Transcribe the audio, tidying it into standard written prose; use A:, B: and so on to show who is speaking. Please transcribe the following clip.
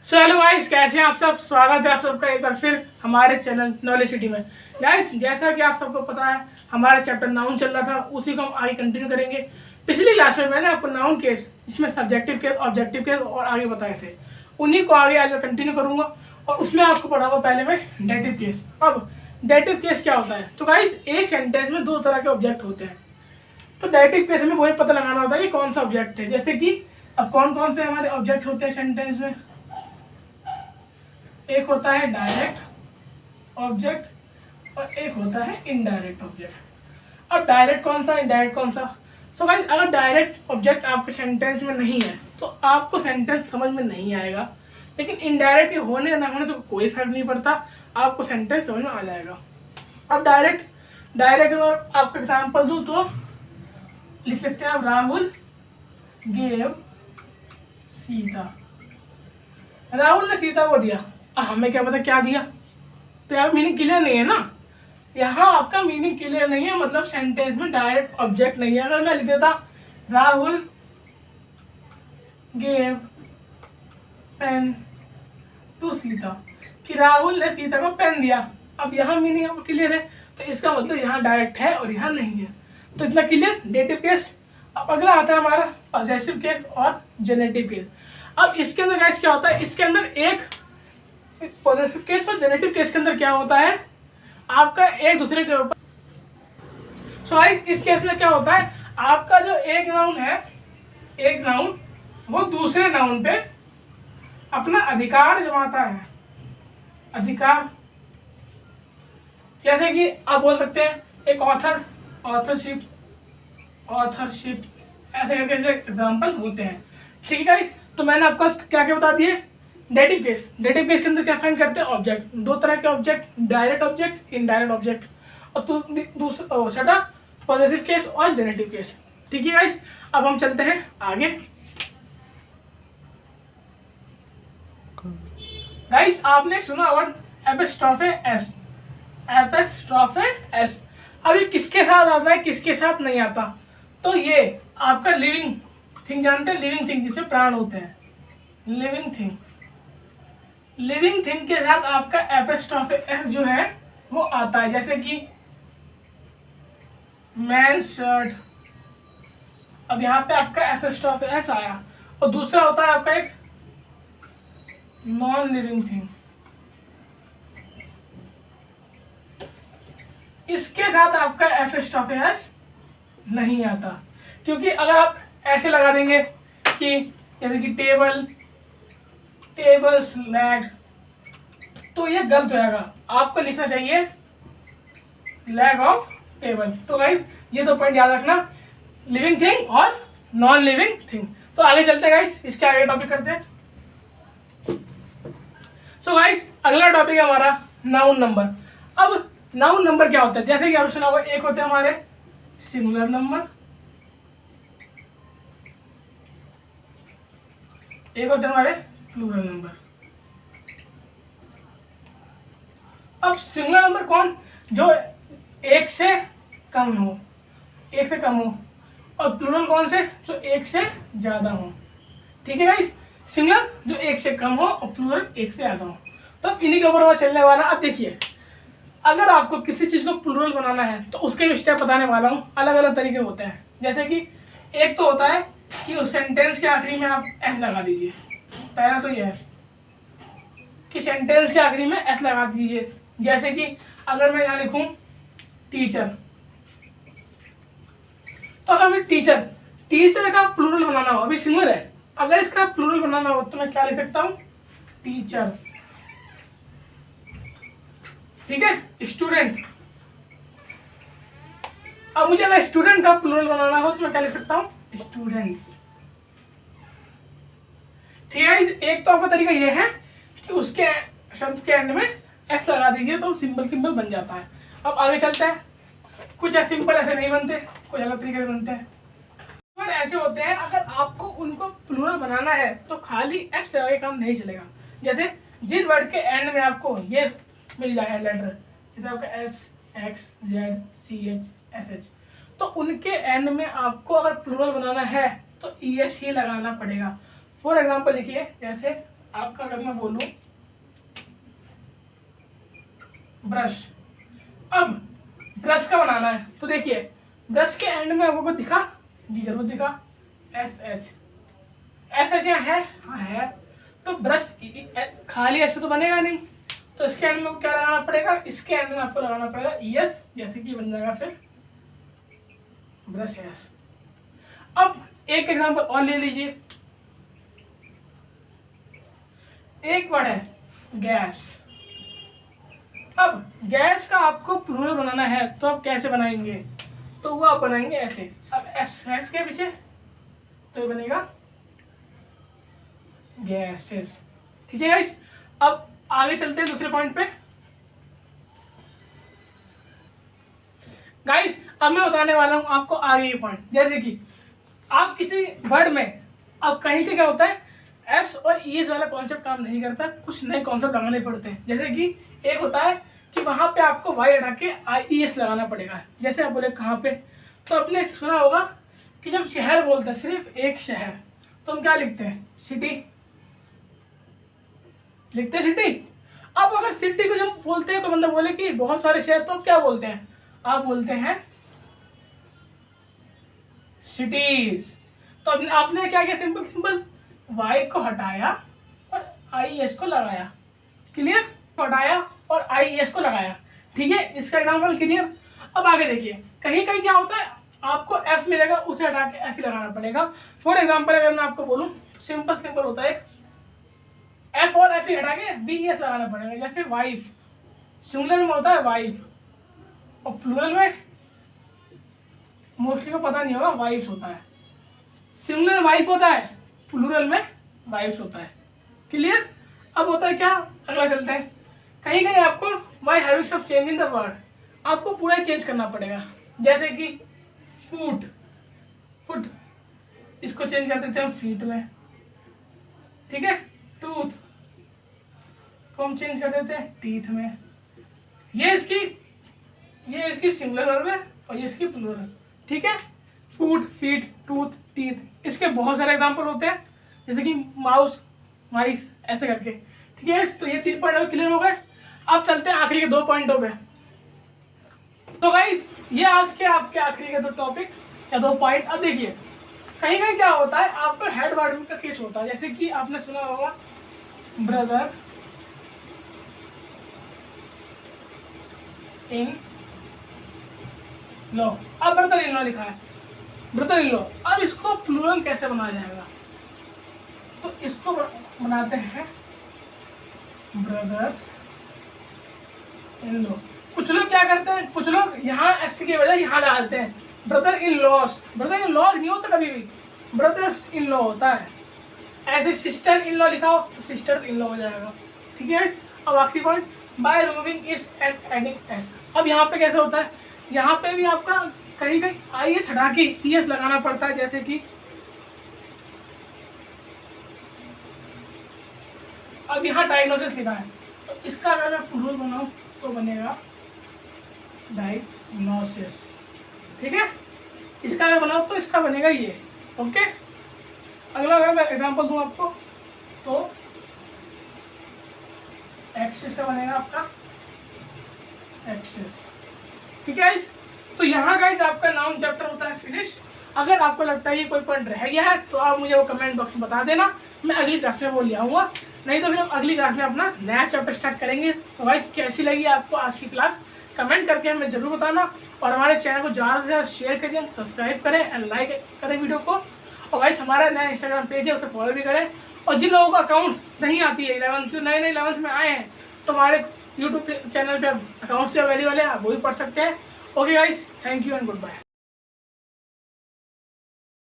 A: Hello guys, कैसे हैं आप सब। स्वागत है आप सबका एक बार फिर हमारे चैनल नॉलेज सिटी में। गाइस, जैसा कि आप सबको पता है, हमारा चैप्टर नाउन चल रहा था, उसी को हम आगे कंटिन्यू करेंगे। पिछली क्लास में मैंने आपको नाउन केस, इसमें सब्जेक्टिव केस, ऑब्जेक्टिव केस और आगे बताए थे, उन्हीं को आगे आज मैं कंटिन्यू करूंगा। और उसमें आपको पढ़ाऊंगा पहले मैं डेटिव केस। अब डेटिव केस क्या होता है, तो गाइस एक सेंटेंस में दो तरह के ऑब्जेक्ट होते हैं। तो डेटिव केस में वही पता लगाना होता है कि कौन सा ऑब्जेक्ट है। जैसे कि अब कौन कौन से हमारे ऑब्जेक्ट होते हैं सेंटेंस में, एक होता है डायरेक्ट ऑब्जेक्ट और एक होता है इनडायरेक्ट ऑब्जेक्ट। अब डायरेक्ट कौन सा, इनडायरेक्ट कौन सा। सो गाइस, अगर डायरेक्ट ऑब्जेक्ट आपके सेंटेंस में नहीं है तो आपको सेंटेंस समझ में नहीं आएगा, लेकिन इनडायरेक्ट होने या ना होने से कोई फर्क नहीं पड़ता, आपको सेंटेंस समझ में आ जाएगा। अब डायरेक्ट अगर आपको एग्जाम्पल दूँ तो लिख सकते हैं आप, राहुल गेव सीता। राहुल ने सीता को दिया, हमें क्या पता क्या दिया, तो यहाँ मीनिंग क्लियर नहीं है ना। यहाँ आपका मीनिंग क्लियर नहीं है, मतलब सेंटेंस में डायरेक्ट ऑब्जेक्ट नहीं है। अगर मैं लिख देता Rahul gave pen to Sita, कि राहुल ने सीता को पेन दिया, अब यहाँ मीनिंग आपको क्लियर है, तो इसका मतलब यहाँ डायरेक्ट है और यहाँ नहीं है। तो इतना क्लियर डेटिव केस। अब अगला आता है हमारा पॉजेसिव केस और जेनेटिव केस। अब इसके अंदर गाइस क्या होता है, इसके अंदर एक पॉजेसिव केस और जेनेटिव केस के अंदर क्या होता है, आपका एक दूसरे के ऊपर। सो गाइस इस केस में क्या होता है, आपका जो एक नाउन है, एक नाउन वो दूसरे नाउन पे अपना अधिकार जमाता है। अधिकार जैसे कि आप बोल सकते हैं एक ऑथर, ऑथरशिप, ऑथरशिप, ऐसे करके एग्जाम्पल होते हैं। ठीक है गाइस, तो मैंने आपको क्या क्या बता दिए। डेटिव केस के अंदर क्या फाइंड करते हैं, ऑब्जेक्ट, दो तरह के object, direct object, indirect object. और दूसरा छठा पॉजिटिव केस और जेनेटिव केस। ठीक है गाइस, अब हम चलते हैं आगे। गाइस आपने सुना word epistrophe S, epistrophe S. अब ये किसके साथ आता है, किसके साथ नहीं आता, तो ये आपका लिविंग थिंग जानते हैं, लिविंग थिंग जिसमें प्राण होते हैं, लिविंग थिंग। लिविंग थिंग के साथ आपका एपिस्ट्रोफे एस जो है वो आता है। जैसे कि मैन शर्ट, अब यहाँ पे आपका एपिस्ट्रोफे एस आया। और दूसरा होता है आपका एक नॉन लिविंग थिंग, इसके साथ आपका एपिस्ट्रोफे एस नहीं आता। क्योंकि अगर आप ऐसे लगा देंगे कि जैसे कि टेबल, टेबल्स लैग, तो ये गलत हो जाएगा। आपको लिखना चाहिए लैग ऑफ टेबल। तो गाइस ये दो पॉइंट याद रखना, लिविंग थिंग और नॉन लिविंग थिंग। तो आगे चलते हैं गाइस, इसके आगे टॉपिक करते हैं। सो गाइस अगला टॉपिक है हमारा नाउन नंबर। अब नाउन नंबर क्या होता है, जैसे कि आप सुना होगा, एक होते हैं हमारे सिंगुलर नंबर, एक होते हैं हमारे प्लूरल नंबर। अब सिंगुलर नंबर कौन, जो एक से कम हो, एक से कम हो, और प्लूरल कौन से, जो एक से ज्यादा हो। ठीक है गाइस, सिंगुलर जो एक से कम हो और प्लूरल एक से ज्यादा हो। तो अब इन्हीं के ऊपर चलने वाला। अब देखिए, अगर आपको किसी चीज को प्लूरल बनाना है तो उसके भी स्टेप बताने वाला हूँ। अलग अलग तरीके होते हैं। जैसे कि एक तो होता है कि उस सेंटेंस के आखिरी में आप एस लगा दीजिए। पहला तो यह है कि सेंटेंस के आखिरी में एस लगा दीजिए। जैसे कि अगर मैं यहाँ लिखूं टीचर, तो अगर मैं टीचर का प्लूरल बनाना हो, अभी सिंगुलर है, अगर इसका प्लूरल बनाना हो तो मैं क्या लिख सकता हूँ, टीचर्स। ठीक है, स्टूडेंट। अब मुझे अगर स्टूडेंट का प्लूरल बनाना हो तो मैं क्या लिख सकता हूँ, स्टूडेंट्स। ठीक है, एक तो आपका तरीका यह है कि उसके शब्द के एंड में एक्स लगा दीजिए तो सिंपल बन जाता है। अब आगे चलते हैं। कुछ ऐसे सिंपल ऐसे नहीं बनते, कुछ अलग तरीके से बनते हैं। वर्ड ऐसे होते हैं, अगर आपको उनको प्लूरल बनाना है तो खाली एक्स लगा के काम नहीं चलेगा। जैसे जिस वर्ड के एंड में आपको ये मिल जाए लेटर, जैसे आपका S, X, Z, C H, S H, तो उनके एंड में आपको अगर प्लूरल बनाना है तो ई एस ही लगाना पड़ेगा। फॉर एग्जाम्पल लिखिए, जैसे आपका अगर मैं बोलूं ब्रश, अब ब्रश का बनाना है तो देखिए ब्रश के एंड में आपको दिखा, जी जरूर दिखा, एस एच यहाँ है, हाँ है। तो ब्रश खाली ऐसे तो बनेगा नहीं, तो इसके एंड में क्या लगाना पड़ेगा, इसके एंड में आपको लगाना पड़ेगा एस, जैसे कि बन जाएगा फिर ब्रश एस। अब एक एग्जांपल और ले लीजिए, एक वर्ड है गैस। अब गैस का आपको प्लूरल बनाना है तो आप कैसे बनाएंगे, तो वो आप बनाएंगे ऐसे। अब एस के पीछे तो ये बनेगा गैसेस, ठीक है गाइस। अब आगे चलते हैं दूसरे पॉइंट पे। गाइस अब मैं बताने वाला हूं आपको आगे के पॉइंट, जैसे कि आप किसी वर्ड में, अब कहीं पे क्या होता है एस और ईएस वाला कॉन्सेप्ट काम नहीं करता, कुछ नए कॉन्सेप्ट लगाने पड़ते हैं। जैसे कि एक होता है कि वहां पे आपको वाई हटा के IES लगाना पड़ेगा। जैसे आप बोले कहाँ पे, तो आपने सुना होगा कि जब शहर बोलते हैं, सिर्फ एक शहर, तो हम क्या लिखते हैं, सिटी लिखते हैं, सिटी। अब अगर सिटी को जब बोलते हैं तो बंदा बोले कि बहुत सारे शहर, तो आप क्या बोलते हैं, आप बोलते हैं सिटीज। तो आपने क्या किया, सिंपल सिंपल वाई को हटाया और IES को लगाया, क्लियर, हटाया और IES को लगाया, ठीक है, इसका एग्जाम्पल क्लियर। अब आगे देखिए, कहीं कहीं क्या होता है आपको F मिलेगा, उसे हटा के F ही लगाना पड़ेगा। फॉर एग्जाम्पल अगर मैं आपको बोलूं सिंपल सिंपल होता है, F और F ही हटा के BES लगाना पड़ेगा। जैसे वाइफ, सिंगुलर में होता है वाइफ और प्लूरल में मोस्टली को पता नहीं होगा वाइफ्स होता है। सिंगुलर वाइफ होता है, प्लूरल में वाइफ्स होता है, क्लियर। अब होता है क्या, अगला चलते हैं। कहीं कहीं आपको वाई हैविंग सब चेंज इन द वर्ड, आपको पूरा ही चेंज करना पड़ेगा। जैसे कि फूट, फुट, इसको चेंज कर देते हैं हम फीट में, ठीक है। टूथ को हम चेंज कर देते हैं टीथ में। ये इसकी सिंगुलर वर्ब है और ये इसकी प्लूरल, ठीक है। फूट, फीट, टूथ, टीथ, इसके बहुत सारे एग्जांपल होते हैं, जैसे कि माउस, माइस, ऐसे करके, ठीक है। तो ये 3 पॉइंट क्लियर हो गए। अब चलते हैं आखिरी के 2 पॉइंटों पे। तो गाइस ये आज के आपके आखिरी के 2 टॉपिक या 2 पॉइंट। अब देखिए कहीं कहीं क्या होता है, आपको हेड वर्ड का केस होता है, जैसे कि आपने सुना होगा ब्रदर इन लॉ। अब ब्रदर इन लॉ लिखा है, ब्रदर इन लॉ। अब इसको प्लूरल कैसे बनाया जाएगा, तो इसको बनाते हैं ब्रदर्स इन लॉ। कुछ लोग क्या करते हैं, कुछ लोग यहाँ एस की वजह यहाँ डालते हैं brother in loss. Brother in loss नहीं होता कभी भी, ब्रदर्स इन लॉ होता है। ऐसे सिस्टर इन लॉ लिखा हो तो सिस्टर इन लॉ हो जाएगा, ठीक है। अब आखिरी पॉइंट, बाय रिमूविंग इस एंड एडिंग एस। अब यहाँ पे कैसे होता है, यहाँ पे भी आपका कहीं कहीं IES हटा के ES लगाना पड़ता है। जैसे कि अब यहाँ डायग्नोसिस लिखा है, तो इसका अगर मैं फुल बनाऊं तो बनेगा डायग्नोसिस, ठीक है। इसका अगर बनाऊं तो इसका बनेगा ये, ओके। अगला अगर मैं एग्जांपल दूं आपको तो एक्सिस का बनेगा आपका एक्सिस, ठीक है। तो यहाँ गाइस आपका नाउन चैप्टर होता है फिनिश। अगर आपको लगता है ये कोई पॉइंट रह गया है तो आप मुझे वो कमेंट बॉक्स में बता देना, मैं अगली क्लास में वो ले आऊँगा। नहीं तो फिर हम अगली क्लास में अपना नया चैप्टर स्टार्ट करेंगे। तो गाइस कैसी लगी आपको आज की क्लास, कमेंट करके हमें जरूर बताना। और हमारे चैनल को ज़्यादा से ज़्यादा शेयर करिए, सब्सक्राइब करें एंड लाइक करें वीडियो को। और गाइस हमारा नया इंस्टाग्राम पेज है, उसे फॉलो भी करें। और जिन लोगों को अकाउंट्स नहीं आती है 11th क्यों नए 11th में आए हैं, तो हमारे यूट्यूब चैनल पे अकाउंट्स भी अवेलेबल है, आप वो भी पढ़ सकते हैं। Okay guys, thank you and good bye.